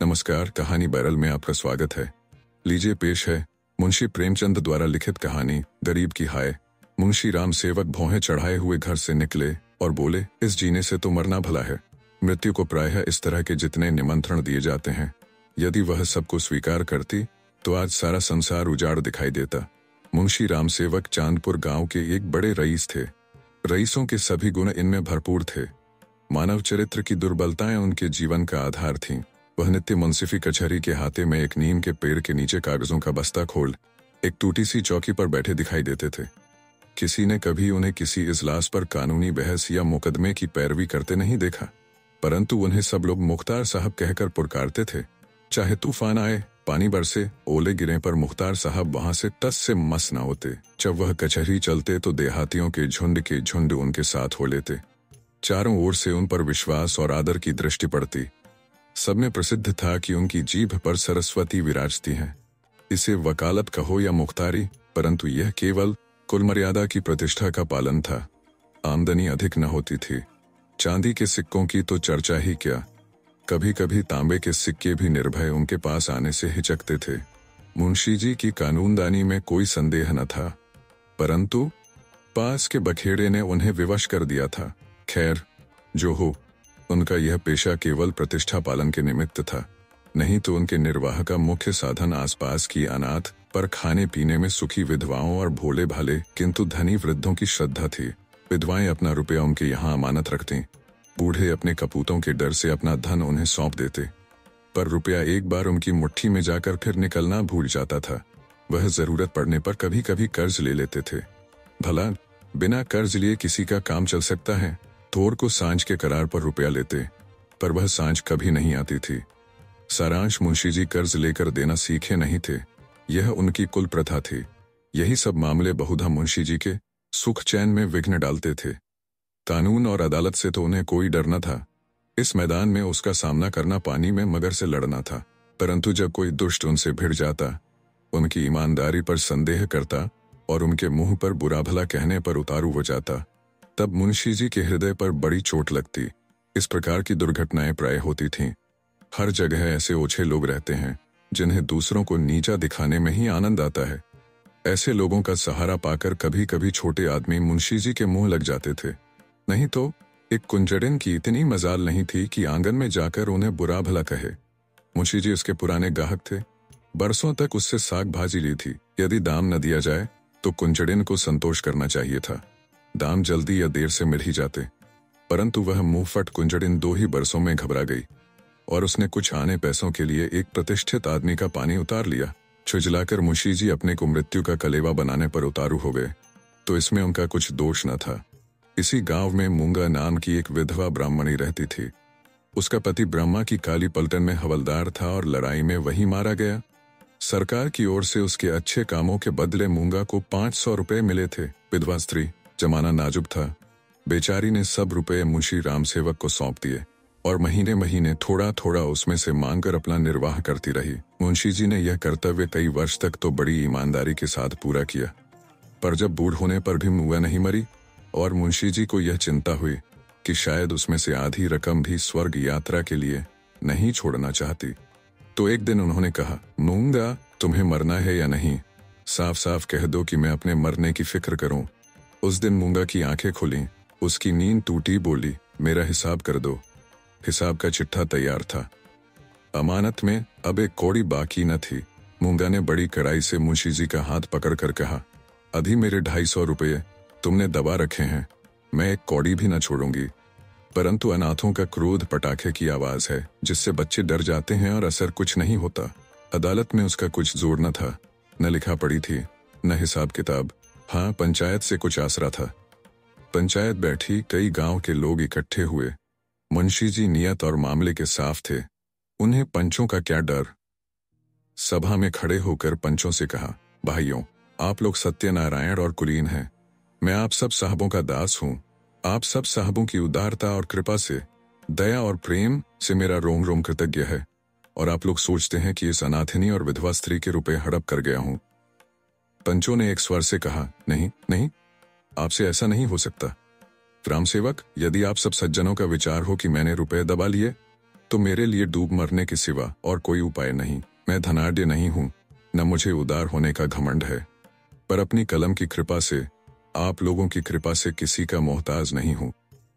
नमस्कार, कहानी बैरल में आपका स्वागत है। लीजिए पेश है मुंशी प्रेमचंद द्वारा लिखित कहानी गरीब की हाय। मुंशी राम सेवक भौहें चढ़ाए हुए घर से निकले और बोले, इस जीने से तो मरना भला है। मृत्यु को प्रायः इस तरह के जितने निमंत्रण दिए जाते हैं, यदि वह सबको स्वीकार करती तो आज सारा संसार उजाड़ दिखाई देता। मुंशी राम सेवक चांदपुर गांव के एक बड़े रईस थे। रईसों के सभी गुण इनमें भरपूर थे। मानव चरित्र की दुर्बलताएं उनके जीवन का आधार थीं। वह नित्य मुंसिफी कचहरी के हाथे में एक नीम के पेड़ के नीचे कागजों का बस्ता खोल एक टूटी सी चौकी पर बैठे दिखाई देते थे। किसी ने कभी उन्हें किसी इजलास पर कानूनी बहस या मुकदमे की पैरवी करते नहीं देखा, परंतु उन्हें सब लोग मुख्तार साहब कहकर पुकारते थे। चाहे तूफान आए, पानी बरसे, ओले गिरे, पर मुख्तार साहब वहां से टस से मस न होते। जब वह कचहरी चलते तो देहातियों के झुंड उनके साथ हो लेते। चारों ओर से उन पर विश्वास और आदर की दृष्टि पड़ती। सबने प्रसिद्ध था कि उनकी जीभ पर सरस्वती विराजती हैं। इसे वकालत कहो या मुख्तारी, परंतु यह केवल कुल मर्यादा की प्रतिष्ठा का पालन था। आमदनी अधिक न होती थी। चांदी के सिक्कों की तो चर्चा ही क्या, कभी कभी तांबे के सिक्के भी निर्भय उनके पास आने से हिचकते थे। मुंशी जी की कानूनदानी में कोई संदेह न था, परंतु पास के बखेड़े ने उन्हें विवश कर दिया था। खैर, जो हो, उनका यह पेशा केवल प्रतिष्ठा पालन के निमित्त था, नहीं तो उनके निर्वाह का मुख्य साधन आसपास की अनाथ पर खाने पीने में सुखी विधवाओं और भोले भाले किंतु धनी वृद्धों की श्रद्धा थी। विधवाएं अपना रुपया उनके यहाँ अमानत रखती, बूढ़े अपने कपूतों के डर से अपना धन उन्हें सौंप देते, पर रुपया एक बार उनकी मुट्ठी में जाकर फिर निकलना भूल जाता था। वह जरूरत पड़ने पर कभी कभी कर्ज ले लेते थे। भला बिना कर्ज लिए किसी का काम चल सकता है? थोर को सांझ के करार पर रुपया लेते, पर वह सांझ कभी नहीं आती थी। सारांश, मुंशी जी कर्ज लेकर देना सीखे नहीं थे, यह उनकी कुल प्रथा थी। यही सब मामले बहुधा मुंशी जी के सुख चैन में विघ्न डालते थे। कानून और अदालत से तो उन्हें कोई डर न था। इस मैदान में उसका सामना करना पानी में मगर से लड़ना था। परंतु जब कोई दुष्ट उनसे भिड़ जाता, उनकी ईमानदारी पर संदेह करता और उनके मुंह पर बुरा भला कहने पर उतारू हो जाता, तब मुंशी जी के हृदय पर बड़ी चोट लगती। इस प्रकार की दुर्घटनाएं प्राय होती थीं। हर जगह ऐसे ओछे लोग रहते हैं जिन्हें दूसरों को नीचा दिखाने में ही आनंद आता है। ऐसे लोगों का सहारा पाकर कभी कभी छोटे आदमी मुंशी जी के मुंह लग जाते थे। नहीं तो एक कुंजड़िन की इतनी मजाल नहीं थी कि आंगन में जाकर उन्हें बुरा भला कहे। मुंशी जी उसके पुराने ग्राहक थे। बरसों तक उससे साग भाजी ली थी। यदि दाम न दिया जाए तो कुंजड़िन को संतोष करना चाहिए था। दाम जल्दी या देर से मिल ही जाते, परंतु वह मुंहफट कुंजड़िन 2 ही बरसों में घबरा गई और उसने कुछ आने पैसों के लिए एक प्रतिष्ठित आदमी का पानी उतार लिया। छुजलाकर मुंशी जी अपने को मृत्यु का कलेवा बनाने पर उतारू हो गए, तो इसमें उनका कुछ दोष न था। इसी गांव में मूंगा नाम की एक विधवा ब्राह्मणी रहती थी। उसका पति ब्रह्मा की काली पलटन में हवलदार था और लड़ाई में वही मारा गया। सरकार की ओर से उसके अच्छे कामों के बदले मूंगा को 500 रुपए मिले थे। विधवा स्त्री, जमाना नाजुक था। बेचारी ने सब रुपए मुंशी राम सेवक को सौंप दिए और महीने महीने थोड़ा थोड़ा उसमें से मांगकर अपना निर्वाह करती रही। मुंशी जी ने यह कर्तव्य कई वर्ष तक तो बड़ी ईमानदारी के साथ पूरा किया, पर जब बूढ़ होने पर भी मुआ नहीं मरी और मुंशी जी को यह चिंता हुई कि शायद उसमें से आधी रकम भी स्वर्ग यात्रा के लिए नहीं छोड़ना चाहती, तो एक दिन उन्होंने कहा, मूंगा, तुम्हें मरना है या नहीं? साफ साफ कह दो कि मैं अपने मरने की फिक्र करूं। उस दिन मूंगा की आंखें खुली, उसकी नींद टूटी, बोली, मेरा हिसाब कर दो। हिसाब का चिट्ठा तैयार था। अमानत में अब एक कौड़ी बाकी न थी। मूंगा ने बड़ी कड़ाई से मुंशी जी का हाथ पकड़कर कहा, अभी मेरे 250 रुपये तुमने दबा रखे हैं, मैं एक कौड़ी भी न छोड़ूंगी। परंतु अनाथों का क्रोध पटाखे की आवाज है, जिससे बच्चे डर जाते हैं और असर कुछ नहीं होता। अदालत में उसका कुछ जोर न था, न लिखा पड़ी थी, न हिसाब किताब। हाँ, पंचायत से कुछ आसरा था। पंचायत बैठी, कई गांव के लोग इकट्ठे हुए। मुंशी जी नियत और मामले के साफ थे, उन्हें पंचों का क्या डर। सभा में खड़े होकर पंचों से कहा, भाइयों, आप लोग सत्यनारायण और कुलीन हैं। मैं आप सब साहबों का दास हूं। आप सब साहबों की उदारता और कृपा से, दया और प्रेम से मेरा रोम रोम कृतज्ञ है, और आप लोग सोचते हैं कि इस अनाथिनी और विधवा स्त्री के रुपए हड़प कर गया हूं। पंचों ने एक स्वर से कहा, नहीं नहीं, आपसे ऐसा नहीं हो सकता। राम सेवक, यदि आप सब सज्जनों का विचार हो कि मैंने रुपए दबा लिए, तो मेरे लिए डूब मरने के सिवा और कोई उपाय नहीं। मैं धनाढ्य नहीं हूं, न मुझे उदार होने का घमंड है, पर अपनी कलम की कृपा से, आप लोगों की कृपा से किसी का मोहताज नहीं हूं।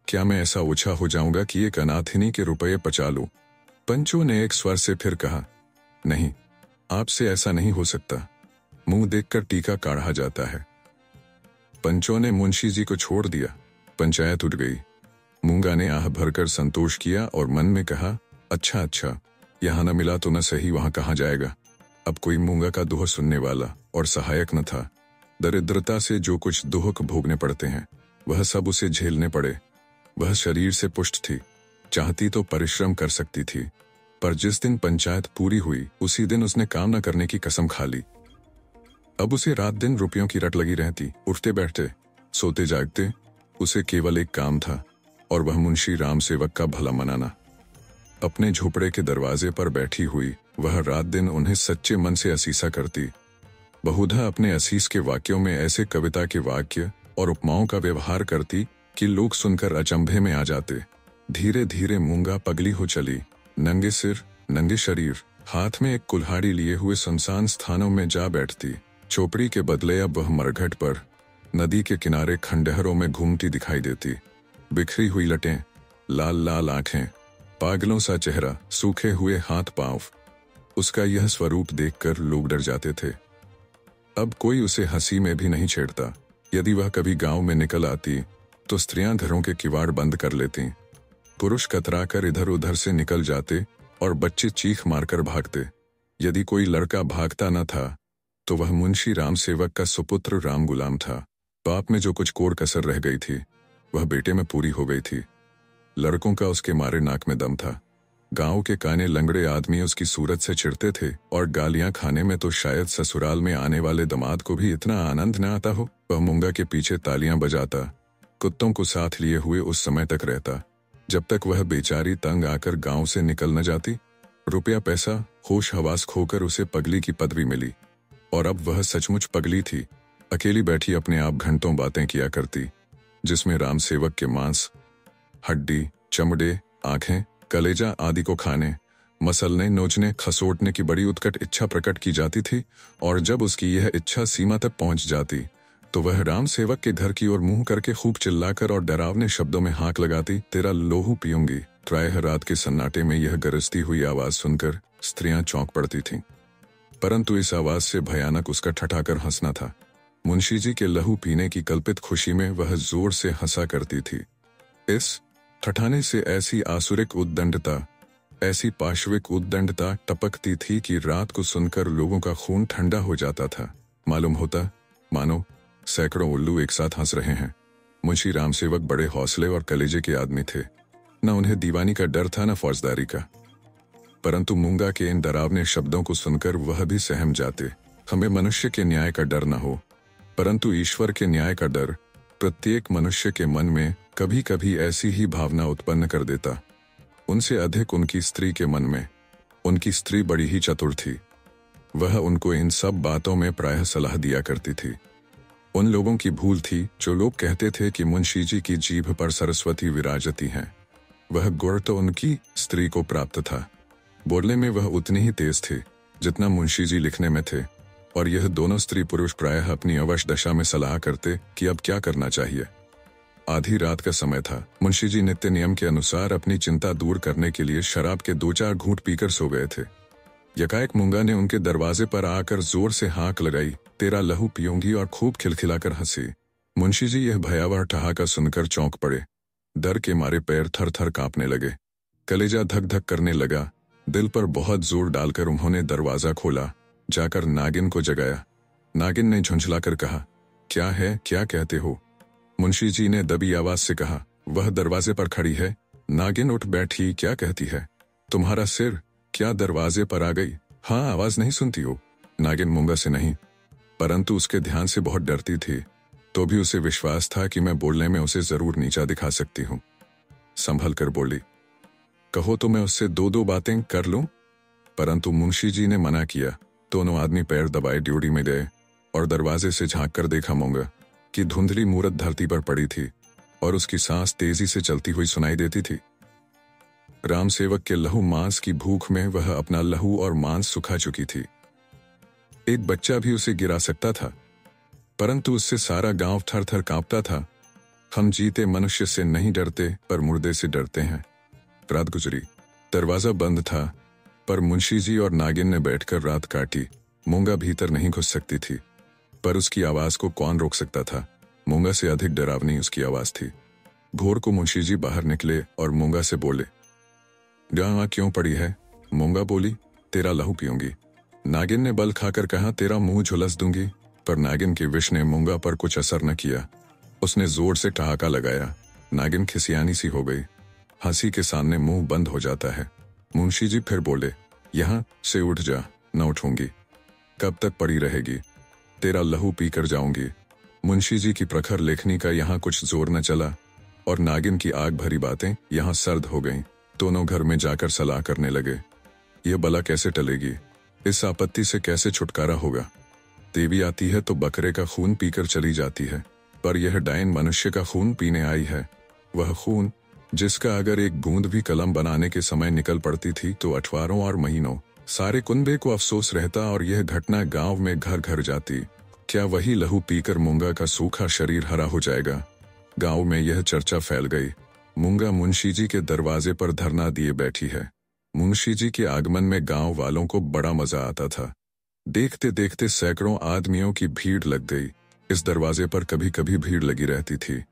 क्या मैं ऐसा ओछा हो जाऊंगा कि एक अनाथिनी के रुपये पचा लूं? पंचों ने एक स्वर से फिर कहा, नहीं, आपसे ऐसा नहीं हो सकता। मुंह देखकर टीका काढ़ा जाता है। पंचों ने मुंशी जी को छोड़ दिया। पंचायत उठ गई। मूंगा ने आह भरकर संतोष किया और मन में कहा, अच्छा अच्छा, यहां न मिला तो न सही वहां कहाँ जाएगा। अब कोई मूंगा का दोह सुनने वाला और सहायक न था। दरिद्रता से जो कुछ दुख भोगने पड़ते हैं वह सब उसे झेलने पड़े। वह शरीर से पुष्ट थी, चाहती तो परिश्रम कर सकती थी, पर जिस दिन पंचायत पूरी हुई उसी दिन उसने काम न करने की कसम खा ली। अब उसे रात दिन रुपयों की रट लगी रहती। उठते बैठते, सोते जागते उसे केवल एक काम था, और वह मुंशी राम सेवक का भला मनाना। अपने झोपड़े के दरवाजे पर बैठी हुई वह रात दिन उन्हें सच्चे मन से असीसा करती। बहुधा अपने असीस के वाक्यों में ऐसे कविता के वाक्य और उपमाओं का व्यवहार करती कि लोग सुनकर अचंभे में आ जाते। धीरे धीरे मूंगा पगली हो चली। नंगे सिर, नंगे शरीर, हाथ में एक कुल्हाड़ी लिए हुए सुनसान स्थानों में जा बैठती। चौपड़ी के बदले अब वह मरघट पर, नदी के किनारे खंडहरों में घूमती दिखाई देती। बिखरी हुई लटें, लाल लाल आंखें, पागलों सा चेहरा, सूखे हुए हाथ पांव। उसका यह स्वरूप देखकर लोग डर जाते थे। अब कोई उसे हंसी में भी नहीं छेड़ता। यदि वह कभी गांव में निकल आती तो स्त्रियां घरों के किवाड़ बंद कर लेती। पुरुष कतराकर इधर उधर से निकल जाते और बच्चे चीख मारकर भागते। यदि कोई लड़का भागता न था तो वह मुंशी राम सेवक का सुपुत्र राम गुलाम था। बाप में जो कुछ कोर कसर रह गई थी वह बेटे में पूरी हो गई थी। लड़कों का उसके मारे नाक में दम था। गांव के काने लंगड़े आदमी उसकी सूरत से चिढ़ते थे और गालियां खाने में तो शायद ससुराल में आने वाले दामाद को भी इतना आनंद न आता हो। वह मूंगा के पीछे तालियां बजाता, कुत्तों को साथ लिए हुए उस समय तक रहता जब तक वह बेचारी तंग आकर गांव से निकल न जाती। रुपया पैसा, होश हवास खोकर उसे पगली की पदवी मिली, और अब वह सचमुच पगली थी। अकेली बैठी अपने आप घंटों बातें किया करती, जिसमें राम सेवक के मांस, हड्डी, चमड़े, आंखें, कलेजा आदि को खाने, मसलने, नोचने, खसोटने की बड़ी उत्कट इच्छा प्रकट की जाती थी। और जब उसकी यह इच्छा सीमा तक पहुंच जाती तो वह राम सेवक के घर की ओर मुंह करके खूब चिल्लाकर और डरावने शब्दों में हाक लगाती, तेरा लोहू पीऊंगी। प्रायः रात के सन्नाटे में यह गरजती हुई आवाज सुनकर स्त्रियां चौंक पड़ती थीं, परंतु इस आवाज से भयानक उसका ठठाकर हंसना था। मुंशी जी के लहू पीने की कल्पित खुशी में वह जोर से हंसा करती थी। इस ठठाने से ऐसी आसुरिक उद्दंडता, ऐसी पाशविक उद्दंडता टपकती थी कि रात को सुनकर लोगों का खून ठंडा हो जाता था। मालूम होता मानो सैकड़ों उल्लू एक साथ हंस रहे हैं। मुंशी राम सेवक बड़े हौसले और कलेजे के आदमी थे। न उन्हें दीवानी का डर था न फौजदारी का, परंतु मूंगा के इन डरावने शब्दों को सुनकर वह भी सहम जाते। हमें मनुष्य के न्याय का डर न हो, परंतु ईश्वर के न्याय का डर प्रत्येक मनुष्य के मन में कभी कभी ऐसी ही भावना उत्पन्न कर देता। उनसे अधिक उनकी स्त्री के मन में। उनकी स्त्री बड़ी ही चतुर थी। वह उनको इन सब बातों में प्रायः सलाह दिया करती थी। उन लोगों की भूल थी जो लोग कहते थे कि मुंशी जी की जीभ पर सरस्वती विराजती हैं। वह गुण तो उनकी स्त्री को प्राप्त था। बोलने में वह उतनी ही तेज थे जितना मुंशी जी लिखने में थे, और यह दोनों स्त्री पुरुष प्रायः अपनी अवश दशा में सलाह करते कि अब क्या करना चाहिए। आधी रात का समय था। मुंशी जी नित्य नियम के अनुसार अपनी चिंता दूर करने के लिए शराब के 2-4 घूंट पीकर सो गए थे। यकाएक मूंगा ने उनके दरवाजे पर आकर जोर से हाक लगाई, तेरा लहू पीऊंगी, और खूब खिलखिलाकर हंसी। मुंशी जी यह भयावह ठहाका सुनकर चौंक पड़े। डर के मारे पैर थर थर कांपने लगे, कलेजा धक धक करने लगा। दिल पर बहुत जोर डालकर उन्होंने दरवाजा खोला, जाकर नागिन को जगाया। नागिन ने झुंझलाकर कहा, क्या है, क्या कहते हो? मुंशी जी ने दबी आवाज से कहा, वह दरवाजे पर खड़ी है। नागिन उठ बैठी, क्या कहती है? तुम्हारा सिर क्या दरवाजे पर आ गई? हाँ, आवाज नहीं सुनती हो? नागिन मूंगा से नहीं, परंतु उसके ध्यान से बहुत डरती थी, तो भी उसे विश्वास था कि मैं बोलने में उसे जरूर नीचा दिखा सकती हूँ। संभल कर बोली, कहो तो मैं उससे 2-2 बातें कर लूं? परंतु मुंशी जी ने मना किया। दोनों आदमी पैर दबाए ड्यूटी में गए और दरवाजे से झांक कर देखा मूंगा कि धुंधली मूरत धरती पर पड़ी थी और उसकी सांस तेजी से चलती हुई सुनाई देती थी। राम सेवक के लहू मांस की भूख में वह अपना लहू और मांस सुखा चुकी थी। एक बच्चा भी उसे गिरा सकता था, परंतु उससे सारा गांव थर थर कांपता था। हम जीते मनुष्य से नहीं डरते, पर मुर्दे से डरते हैं। रात गुजरी, दरवाजा बंद था, पर मुंशी जी और नागिन ने बैठकर रात काटी। मूंगा भीतर नहीं घुस सकती थी, पर उसकी आवाज को कौन रोक सकता था। मूंगा से अधिक डरावनी उसकी आवाज थी। भोर को मुंशी जी बाहर निकले और मूंगा से बोले, यहाँ क्यों पड़ी है? मूंगा बोली, तेरा लहू पीऊंगी। नागिन ने बल खाकर कहा, तेरा मुंह झुलस दूंगी। पर नागिन के विष ने मूंगा पर कुछ असर न किया। उसने जोर से ठहाका लगाया। नागिन खिसियानी सी हो गई। हंसी के सामने मुंह बंद हो जाता है। मुंशी जी फिर बोले, यहाँ से उठ जा। न उठूंगी। कब तक पड़ी रहेगी? तेरा लहू पीकर जाऊंगी। मुंशी जी की प्रखर लेखनी का यहाँ कुछ जोर न चला और नागिन की आग भरी बातें यहाँ सर्द हो गईं। दोनों घर में जाकर सलाह करने लगे, ये बला कैसे टलेगी? इस आपत्ति से कैसे छुटकारा होगा? देवी आती है तो बकरे का खून पीकर चली जाती है, पर यह डायन मनुष्य का खून पीने आई है। वह खून जिसका अगर एक बूंद भी कलम बनाने के समय निकल पड़ती थी तो अठवारों और महीनों सारे कुंबे को अफसोस रहता और यह घटना गांव में घर घर जाती। क्या वही लहू पीकर मूंगा का सूखा शरीर हरा हो जाएगा? गांव में यह चर्चा फैल गई। मूंगा मुंशी जी के दरवाजे पर धरना दिए बैठी है। मुंशी जी के आगमन में गांव वालों को बड़ा मजा आता था। देखते देखते सैकड़ों आदमियों की भीड़ लग गई। इस दरवाजे पर कभी कभी भीड़ लगी रहती थी।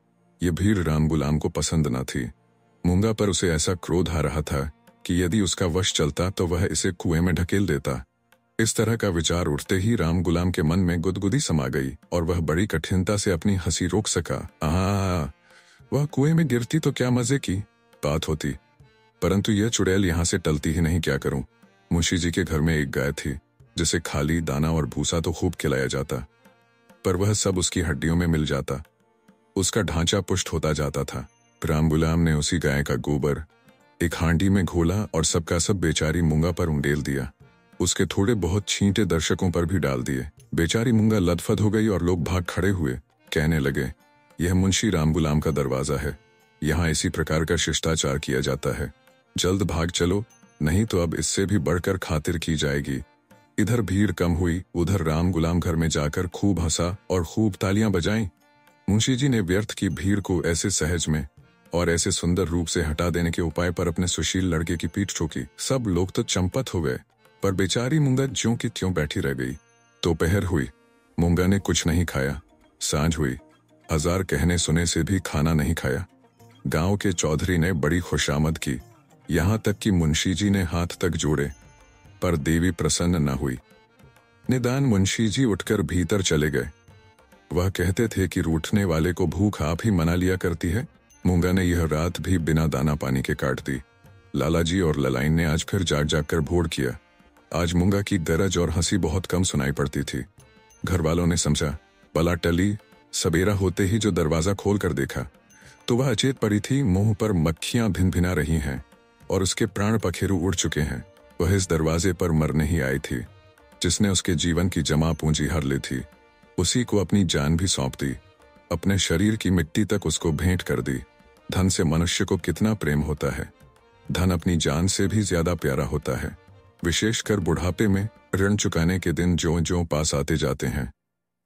ये भीड़ राम गुलाम को पसंद न थी। मूंगा पर उसे ऐसा क्रोध आ रहा था कि यदि उसका वश चलता तो वह इसे कुएं में ढकेल देता। इस तरह का विचार उठते ही राम गुलाम के मन में गुदगुदी समा गई और वह बड़ी कठिनता से अपनी हंसी रोक सका। वह कुएं में गिरती तो क्या मजे की बात होती, परंतु यह चुड़ैल यहाँ से टलती ही नहीं। क्या करूं? मुंशी जी के घर में एक गाय थी जिसे खाली दाना और भूसा तो खूब खिलाया जाता, पर वह सब उसकी हड्डियों में मिल जाता। उसका ढांचा पुष्ट होता जाता था। राम गुलाम ने उसी गाय का गोबर एक हांडी में घोला और सबका सब बेचारी मूंगा पर उंडेल दिया। उसके थोड़े बहुत छींटे दर्शकों पर भी डाल दिए। बेचारी मूंगा लदफद हो गई और लोग भाग खड़े हुए। कहने लगे, यह मुंशी राम गुलाम का दरवाजा है, यहाँ इसी प्रकार का शिष्टाचार किया जाता है। जल्द भाग चलो, नहीं तो अब इससे भी बढ़कर खातिर की जाएगी। इधर भीड़ कम हुई, उधर राम गुलाम घर में जाकर खूब हंसा और खूब तालियां बजाईं। मुंशी जी ने व्यर्थ की भीड़ को ऐसे सहज में और ऐसे सुंदर रूप से हटा देने के उपाय पर अपने सुशील लड़के की पीठ ठोकी। सब लोग तो चंपत हो गए, पर बेचारी मूंगा ज्यों की त्यों बैठी रह गई। दोपहर हुई, मूंगा ने कुछ नहीं खाया। सांझ हुई, हजार कहने सुने से भी खाना नहीं खाया। गांव के चौधरी ने बड़ी खुशामद की, यहाँ तक कि मुंशी जी ने हाथ तक जोड़े, पर देवी प्रसन्न न हुई। निदान मुंशी जी उठकर भीतर चले गए। वह कहते थे कि रूठने वाले को भूख आप ही मना लिया करती है। मूंगा ने यह रात भी बिना दाना पानी के काट दी। लाला जी और ललाइन ने आज फिर जाग जाग कर भोर किया। आज मूंगा की गरज और हंसी बहुत कम सुनाई पड़ती थी। घर वालों ने समझा बला टली। सबेरा होते ही जो दरवाजा खोल कर देखा तो वह अचेत पड़ी थी। मुंह पर मक्खियां भिन भिना रही हैं और उसके प्राण पखेरु उड़ चुके हैं। वह इस दरवाजे पर मरने ही आई थी। जिसने उसके जीवन की जमा पूंजी हर ली थी, उसी को अपनी जान भी सौंप दी। अपने शरीर की मिट्टी तक उसको भेंट कर दी। धन से मनुष्य को कितना प्रेम होता है। धन अपनी जान से भी ज्यादा प्यारा होता है। विशेषकर बुढ़ापे में ऋण चुकाने के दिन ज्यों ज्यों पास आते जाते हैं,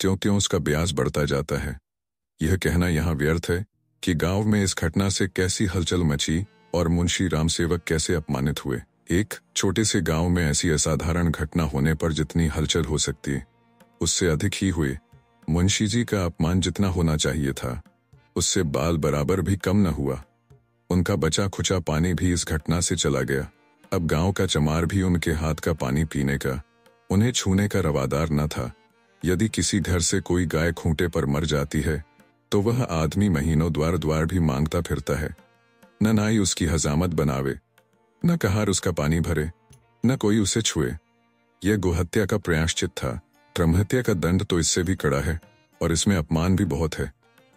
त्यों त्यों उसका ब्याज बढ़ता जाता है। यह कहना यहाँ व्यर्थ है कि गांव में इस घटना से कैसी हलचल मची और मुंशी राम सेवक कैसे अपमानित हुए। एक छोटे से गांव में ऐसी असाधारण घटना होने पर जितनी हलचल हो सकती, उससे अधिक ही हुई। मुंशी जी का अपमान जितना होना चाहिए था, उससे बाल बराबर भी कम न हुआ। उनका बचा खुचा पानी भी इस घटना से चला गया। अब गांव का चमार भी उनके हाथ का पानी पीने का, उन्हें छूने का रवादार न था। यदि किसी घर से कोई गाय खूंटे पर मर जाती है तो वह आदमी महीनों द्वार द्वार भी मांगता फिरता है। न नाई उसकी हजामत बनावे, न कहार उसका पानी भरे, न कोई उसे छुए। यह गोहत्या का प्रायश्चित था। ब्रह्महत्या का दंड तो इससे भी कड़ा है और इसमें अपमान भी बहुत है।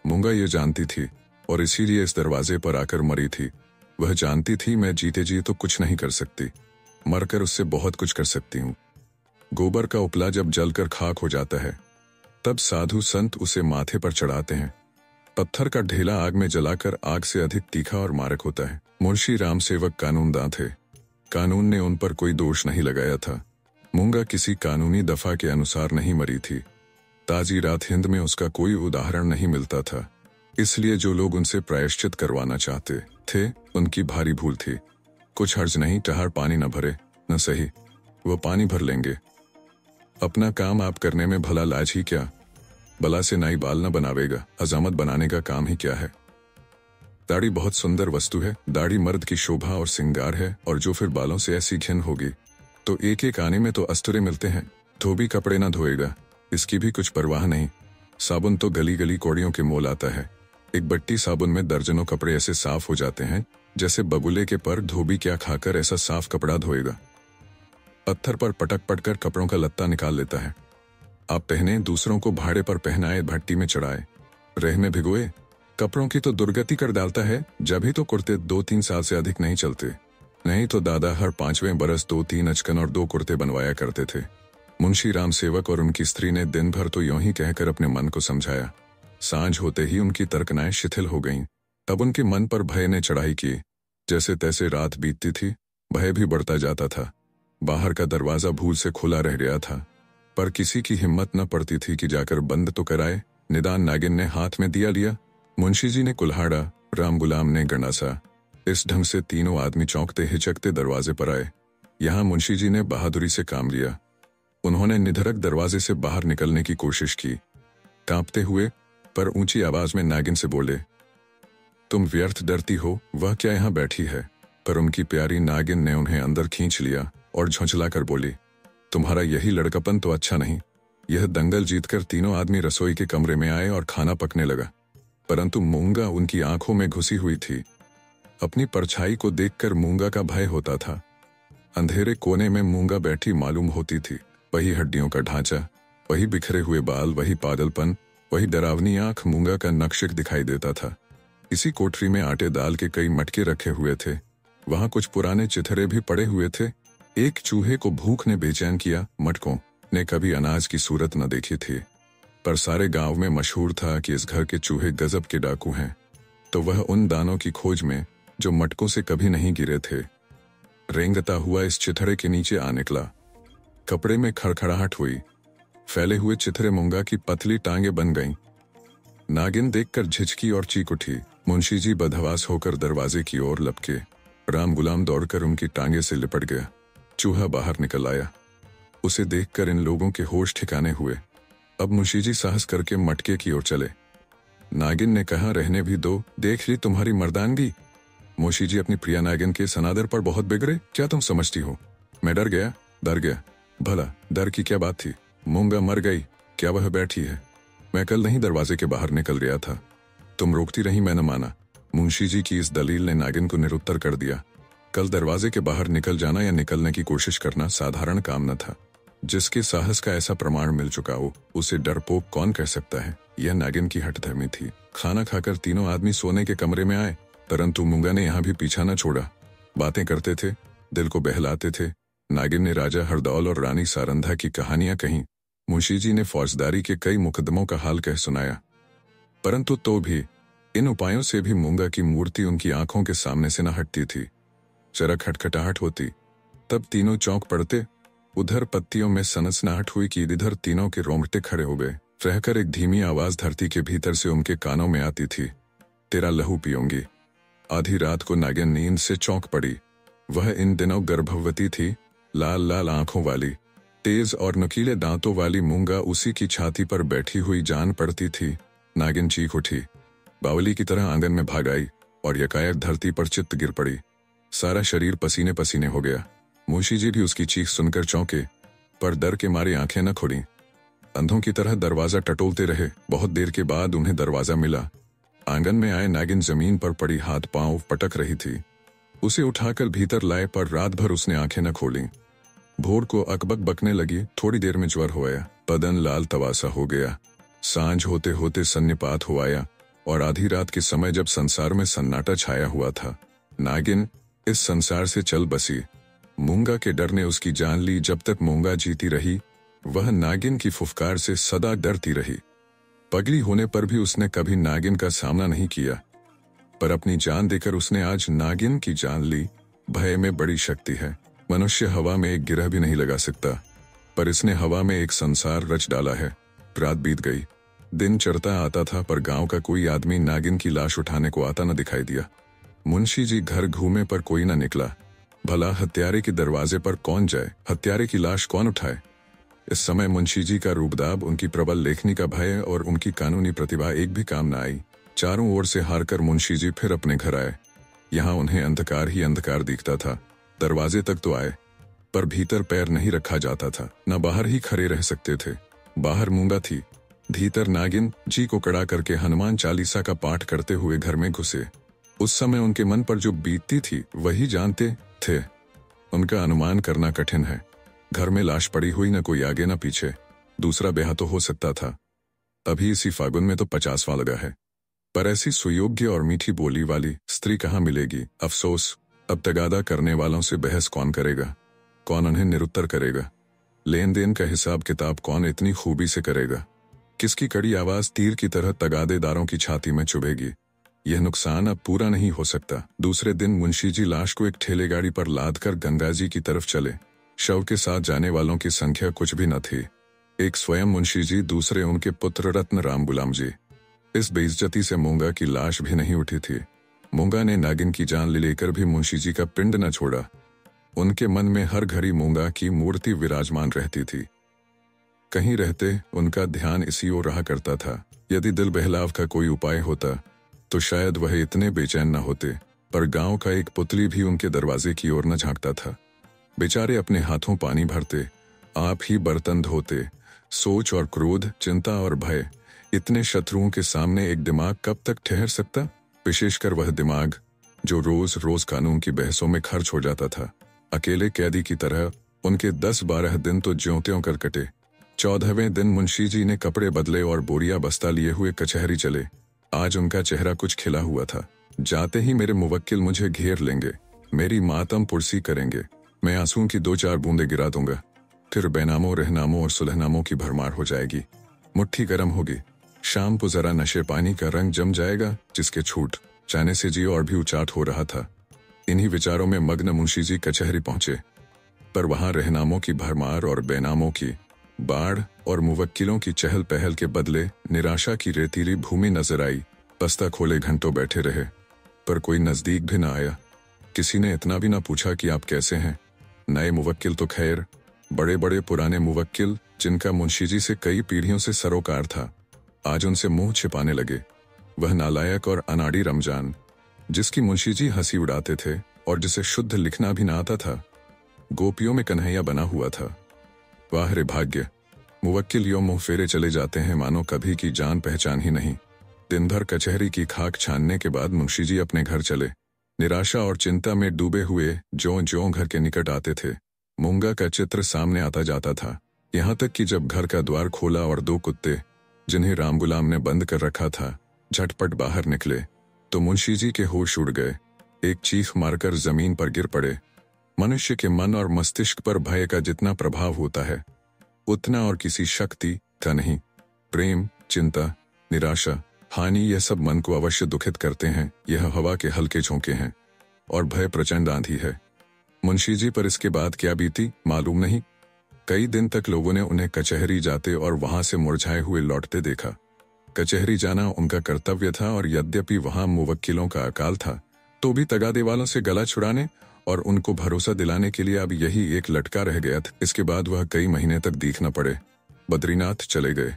मूंगा ये जानती थी और इसीलिए इस दरवाजे पर आकर मरी थी। वह जानती थी मैं जीते जी तो कुछ नहीं कर सकती, मरकर उससे बहुत कुछ कर सकती हूँ। गोबर का उपला जब जलकर खाक हो जाता है तब साधु संत उसे माथे पर चढ़ाते हैं। पत्थर का ढेला आग में जलाकर आग से अधिक तीखा और मारक होता है। मुंशी राम सेवक कानूनदां थे। कानून ने उन पर कोई दोष नहीं लगाया था। मूंगा किसी कानूनी दफा के अनुसार नहीं मरी थी। ताजी रात हिंद में उसका कोई उदाहरण नहीं मिलता था। इसलिए जो लोग उनसे प्रायश्चित करवाना चाहते थे उनकी भारी भूल थी। कुछ हर्ज नहीं, टहार पानी न भरे न सही, वो पानी भर लेंगे। अपना काम आप करने में भला लाज ही क्या। बला से नाई बाल न बनावेगा, हजामत बनाने का काम ही क्या है। दाढ़ी बहुत सुंदर वस्तु है। दाढ़ी मर्द की शोभा और सिंगार है, और जो फिर बालों से ऐसी घिन होगी तो एक एक आने में तो अस्तुरे मिलते हैं। धोबी कपड़े ना धोएगा, इसकी भी कुछ परवाह नहीं। साबुन तो गली गली कौड़ियों के मोल आता है। एक बट्टी साबुन में दर्जनों कपड़े ऐसे साफ हो जाते हैं जैसे बगुले के पर। धोबी क्या खाकर ऐसा साफ कपड़ा धोएगा। पत्थर पर पटक पटकर कपड़ों का लत्ता निकाल लेता है। आप पहने, दूसरों को भाड़े पर पहनाए, भट्टी में चढ़ाए, रेह में भिगोए, कपड़ों की तो दुर्गति कर डालता है। जब ही तो कुर्ते 2-3 साल से अधिक नहीं चलते, नहीं तो दादा हर 5वें बरस 2-3 अचकन और 2 कुर्ते बनवाया करते थे। मुंशी राम सेवक और उनकी स्त्री ने दिन भर तो यूं ही कहकर अपने मन को समझाया। सांझ होते ही उनकी तर्कनाएं शिथिल हो गईं। तब उनके मन पर भय ने चढ़ाई की। जैसे तैसे रात बीतती थी, भय भी बढ़ता जाता था। बाहर का दरवाजा भूल से खुला रह गया था, पर किसी की हिम्मत न पड़ती थी कि जाकर बंद तो कराए। निदान नागिन ने हाथ में दिया लिया। मुंशी जी ने कुल्हाड़ा, राम गुलाम ने गंडासा। इस ढंग से तीनों आदमी चौंकते हिचकते दरवाजे पर आए। यहाँ मुंशी जी ने बहादुरी से काम लिया। उन्होंने निधड़क दरवाजे से बाहर निकलने की कोशिश की। कांपते हुए पर ऊंची आवाज में नागिन से बोले, तुम व्यर्थ डरती हो, वह क्या यहाँ बैठी है। पर उनकी प्यारी नागिन ने उन्हें अंदर खींच लिया और झुंझलाकर बोली, तुम्हारा यही लड़कापन तो अच्छा नहीं। यह दंगल जीतकर तीनों आदमी रसोई के कमरे में आए और खाना पकने लगा, परंतु मूंगा उनकी आंखों में घुसी हुई थी। अपनी परछाई को देखकर मूंगा का भय होता था। अंधेरे कोने में मूंगा बैठी मालूम होती थी। वही हड्डियों का ढांचा, वही बिखरे हुए बाल, वही पागलपन, वही डरावनी आंख मूंगा का नक्शिक दिखाई देता था। इसी कोठरी में आटे दाल के कई मटके रखे हुए थे। वहां कुछ पुराने चिथरे भी पड़े हुए थे। एक चूहे को भूख ने बेचैन किया। मटकों ने कभी अनाज की सूरत न देखी थी, पर सारे गांव में मशहूर था कि इस घर के चूहे गजब के डाकू हैं। तो वह उन दानों की खोज में जो मटकों से कभी नहीं गिरे थे, रेंगता हुआ इस चिथड़े के नीचे आ निकला। कपड़े में खड़खड़ाहट हुई। फैले हुए चिथरे मूंगा की पतली टांगे बन गईं। नागिन देखकर झिझकी और चीख उठी। मुंशी जी बदहवास होकर दरवाजे की ओर लपके। राम गुलाम दौड़कर उनकी टांगे से लिपट गया। चूहा बाहर निकल आया। उसे देखकर इन लोगों के होश ठिकाने हुए। अब मुंशी जी साहस करके मटके की ओर चले। नागिन ने कहा, रहने भी दो, देख ली तुम्हारी मर्दानगी। मुंशी जी अपनी प्रिया नागिन के सनादर पर बहुत बिगड़े, क्या तुम समझती हो। मैं डर गया। भला डर की क्या बात थी। मूंगा मर गई, क्या वह बैठी है। मैं कल नहीं दरवाजे के बाहर निकल गया था, तुम रोकती रही, मैं न माना। मुंशी जी की इस दलील ने नागिन को निरुत्तर कर दिया। कल दरवाजे के बाहर निकल जाना या निकलने की कोशिश करना साधारण काम न था। जिसके साहस का ऐसा प्रमाण मिल चुका हो, उसे डरपोक कौन कह सकता है। यह नागिन की हठधर्मी थी। खाना खाकर तीनों आदमी सोने के कमरे में आए, परंतु मूंगा ने यहाँ भी पीछा न छोड़ा। बातें करते थे, दिल को बहलाते थे। नागिन ने राजा हरदौल और रानी सारंधा की कहानियां कहीं। मुंशी जी ने फौजदारी के कई मुकदमों का हाल कह सुनाया, परंतु तो भी इन उपायों से भी मूंगा की मूर्ति उनकी आंखों के सामने से न हटती थी। जरा खटखटाहट होती, तब तीनों चौंक पड़ते। उधर पत्तियों में सनसनाहट हुई कि इधर तीनों के रोंगटे खड़े हो गए। रहकर एक धीमी आवाज धरती के भीतर से उनके कानों में आती थी, तेरा लहू पीऊंगी। आधी रात को नागिन नींद से चौंक पड़ी। वह इन दिनों गर्भवती थी। लाल लाल आंखों वाली, तेज और नुकीले दांतों वाली मूंगा उसी की छाती पर बैठी हुई जान पड़ती थी। नागिन चीख उठी, बावली की तरह आंगन में भाग आई और यकायक धरती पर चित्त गिर पड़ी। सारा शरीर पसीने पसीने हो गया। मुंशी जी भी उसकी चीख सुनकर चौंके, पर डर के मारे आंखें न खोली। अंधों की तरह दरवाजा टटोलते रहे। बहुत देर के बाद उन्हें दरवाजा मिला। आंगन में आए नागिन जमीन पर पड़ी हाथ पांव पटक रही थी। उसे उठाकर भीतर लाए, पर रात भर उसने आंखें न खोली। भोर को अकबक बकने लगी। थोड़ी देर में ज्वर हो आया, बदन लाल तवासा हो गया। सांझ होते होते सन्निपात हो आया, और आधी रात के समय जब संसार में सन्नाटा छाया हुआ था, नागिन इस संसार से चल बसी। मूंगा के डर ने उसकी जान ली। जब तक मूंगा जीती रही, वह नागिन की फुफकार से सदा डरती रही। पगली होने पर भी उसने कभी नागिन का सामना नहीं किया, पर अपनी जान देकर उसने आज नागिन की जान ली। भय में बड़ी शक्ति है। मनुष्य हवा में एक गिरह भी नहीं लगा सकता, पर इसने हवा में एक संसार रच डाला है। रात बीत गई, दिन चढ़ता आता था, पर गांव का कोई आदमी नागिन की लाश उठाने को आता न दिखाई दिया। मुंशी जी घर घूमे पर कोई न निकला। भला हत्यारे के दरवाजे पर कौन जाए, हत्यारे की लाश कौन उठाए। इस समय मुंशी जी का रूबदाब, उनकी प्रबल लेखनी का भय और उनकी कानूनी प्रतिभा एक भी काम न आई। चारों ओर से हारकर मुंशी जी फिर अपने घर आए। यहाँ उन्हें अंधकार ही अंधकार दिखता था। दरवाजे तक तो आए, पर भीतर पैर नहीं रखा जाता था, न बाहर ही खड़े रह सकते थे। बाहर मूंगा थी, भीतर नागिन जी को कड़ा करके हनुमान चालीसा का पाठ करते हुए घर में घुसे। उस समय उनके मन पर जो बीतती थी वही जानते थे। उनका अनुमान करना कठिन है। घर में लाश पड़ी हुई, न कोई आगे न पीछे। दूसरा ब्याह तो हो सकता था। अभी इसी फागुन में तो 50वां लगा है, पर ऐसी सुयोग्य और मीठी बोली वाली स्त्री कहाँ मिलेगी। अफसोस, अब तगादा करने वालों से बहस कौन करेगा, कौन उन्हें निरुत्तर करेगा। लेन देन का हिसाब किताब कौन इतनी खूबी से करेगा। किसकी कड़ी आवाज तीर की तरह तगादेदारों की छाती में चुभेगी। यह नुकसान अब पूरा नहीं हो सकता। दूसरे दिन मुंशी जी लाश को एक ठेले गाड़ी पर लाद कर गंगा जी की तरफ चले। शव के साथ जाने वालों की संख्या कुछ भी न थी। एक स्वयं मुंशी जी, दूसरे उनके पुत्र रत्न राम गुलाम जी। इस बेइज्जती से मूंगा की लाश भी नहीं उठी थी। मूंगा ने नागिन की जान लेकर भी मुंशी जी का पिंड न छोड़ा। उनके मन में हर घड़ी मूंगा की मूर्ति विराजमान रहती थी। कहीं रहते उनका ध्यान इसी ओर रहा करता था। यदि दिल बहलाव का कोई उपाय होता तो शायद वह इतने बेचैन न होते, पर गांव का एक पुतली भी उनके दरवाजे की ओर न झांकता था। बेचारे अपने हाथों पानी भरते, आप ही बर्तन धोते। सोच और क्रोध, चिंता और भय, इतने शत्रुओं के सामने एक दिमाग कब तक ठहर सकता। विशेषकर वह दिमाग जो रोज रोज कानून की बहसों में खर्च हो जाता था। अकेले कैदी की तरह उनके 10-12 दिन तो ज्यों-त्यों कर कटे। 14वें दिन मुंशी जी ने कपड़े बदले और बोरिया बस्ता लिए हुए कचहरी चले। आज उनका चेहरा कुछ खिला हुआ था। जाते ही मेरे मुवक्किल मुझे घेर लेंगे, मेरी मातम पुरसी करेंगे। मैं आंसुओं की 2-4 बूंदे गिरा दूंगा, फिर बेनामों, रहनामों और सुलहनामों की भरमार हो जाएगी। मुट्ठी गर्म होगी। शाम को जरा नशे पानी का रंग जम जाएगा, जिसके छूट जाने से जी और भी उचाट हो रहा था। इन्हीं विचारों में मग्न मुंशी जी कचहरी पहुंचे, पर वहां रहनामों की भरमार और बेनामों की बाढ़ और मुवक्किलों की चहल पहल के बदले निराशा की रेतीली भूमि नजर आई। बस्ता खोले घंटों बैठे रहे, पर कोई नजदीक भी न आया। किसी ने इतना भी न पूछा कि आप कैसे हैं। नए मुवक्किल तो खैर, बड़े बड़े पुराने मुवक्किल जिनका मुंशी जी से कई पीढ़ियों से सरोकार था, आज उनसे मुंह छिपाने लगे। वह नालायक और अनाड़ी रमजान, जिसकी मुंशी जी हंसी उड़ाते थे और जिसे शुद्ध लिखना भी न आता था, गोपियों में कन्हैया बना हुआ था। वाह रे भाग्य! मुवक्किल यों मुंह फेरे चले जाते हैं मानो कभी की जान पहचान ही नहीं। दिन भर कचहरी की खाक छानने के बाद मुंशी जी अपने घर चले। निराशा और चिंता में डूबे हुए ज्यों-ज्यों घर के निकट आते थे, मूंगा का चित्र सामने आता जाता था। यहाँ तक कि जब घर का द्वार खोला और 2 कुत्ते, जिन्हें राम गुलाम ने बंद कर रखा था, झटपट बाहर निकले, तो मुंशी जी के होश उड़ गए। एक चीख मारकर जमीन पर गिर पड़े। मनुष्य के मन और मस्तिष्क पर भय का जितना प्रभाव होता है, उतना और किसी शक्ति का नहीं। प्रेम, चिंता, निराशा, हानि, यह सब मन को अवश्य दुखित करते हैं। यह हवा के हल्के झोंके हैं और भय प्रचंड आंधी है। मुंशी जी पर इसके बाद क्या बीती मालूम नहीं। कई दिन तक लोगों ने उन्हें कचहरी जाते और वहां से मुरझाए हुए लौटते देखा। कचहरी जाना उनका कर्तव्य था, और यद्यपि वहां मुवक्किलों का अकाल था, तो भी तगादे वालों से गला छुड़ाने और उनको भरोसा दिलाने के लिए अब यही एक लटका रह गया था। इसके बाद वह कई महीने तक दिख न पड़े। बद्रीनाथ चले गए।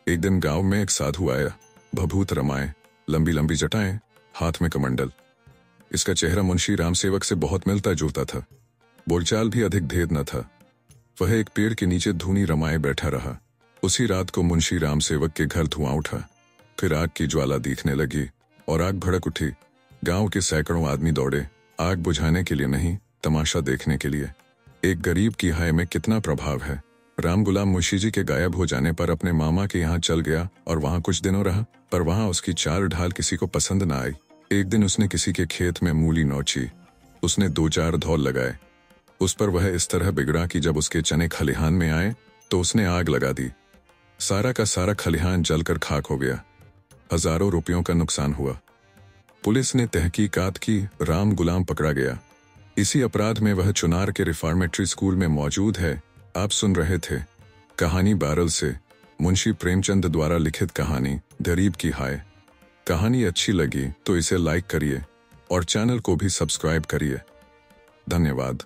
एक दिन गांव में एक साधु आया, भभूत रमाए, लंबी लंबी जटाएं, हाथ में कमंडल। इसका चेहरा मुंशी राम सेवक से बहुत मिलता जुलता था। बोलचाल भी अधिक भेद न था। वह एक पेड़ के नीचे धूनी रमाए बैठा रहा। उसी रात को मुंशी राम सेवक के घर धुआं उठा, फिर आग की ज्वाला दिखने लगी और आग भड़क उठी। गांव के सैकड़ों आदमी दौड़े, आग बुझाने के लिए नहीं, तमाशा देखने के लिए। एक गरीब की हाय में कितना प्रभाव है। राम गुलाम मुंशी जी के गायब हो जाने पर अपने मामा के यहाँ चल गया और वहां कुछ दिनों रहा, पर वहां उसकी चाल ढाल किसी को पसंद न आई। एक दिन उसने किसी के खेत में मूली नोची। उसने 2-4 धौल लगाए। उस पर वह इस तरह बिगड़ा कि जब उसके चने खलिहान में आए तो उसने आग लगा दी। सारा का सारा खलिहान जलकर खाक हो गया। हजारों रुपयों का नुकसान हुआ। पुलिस ने तहकीकात की, राम गुलाम पकड़ा गया। इसी अपराध में वह चुनार के रिफॉर्मेटरी स्कूल में मौजूद है। आप सुन रहे थे कहानी बैरल से मुंशी प्रेमचंद द्वारा लिखित कहानी गरीब की हाय। कहानी अच्छी लगी तो इसे लाइक करिए और चैनल को भी सब्सक्राइब करिए। धन्यवाद।